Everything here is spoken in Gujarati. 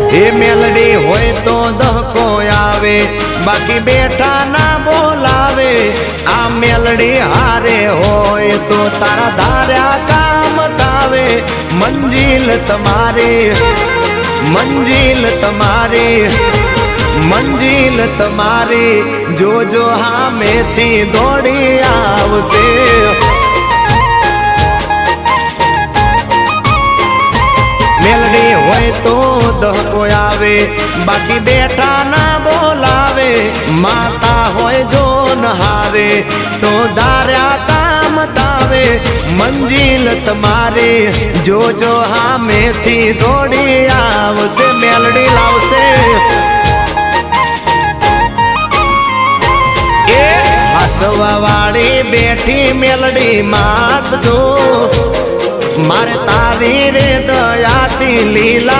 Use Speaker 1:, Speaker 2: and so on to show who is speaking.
Speaker 1: એ મેલડી હોય તો દહકો આવે, બાકી બેઠા ના બોલાવે। આ મેલડી હારે હોય તો તારા ધાર્યા કામ થાવે। મંજિલ તમારી, મંજિલ તમારી, મંજિલ તમારી જોજો હામેથી દોડી આવશે। મેલડી હોય તો દહકો આવે, બાકી બેઠા ના બોલાવે। માતા હોય જો નહારે તો ધાર્યા કામ થાવે। મંજિલ તમારી જોજો હામેથી દોડી આવશે। મેલડી લાવશે એ હાચવા વાળી બેઠી મેલડી માત જો, મારે તારી રે દયાથી લીલા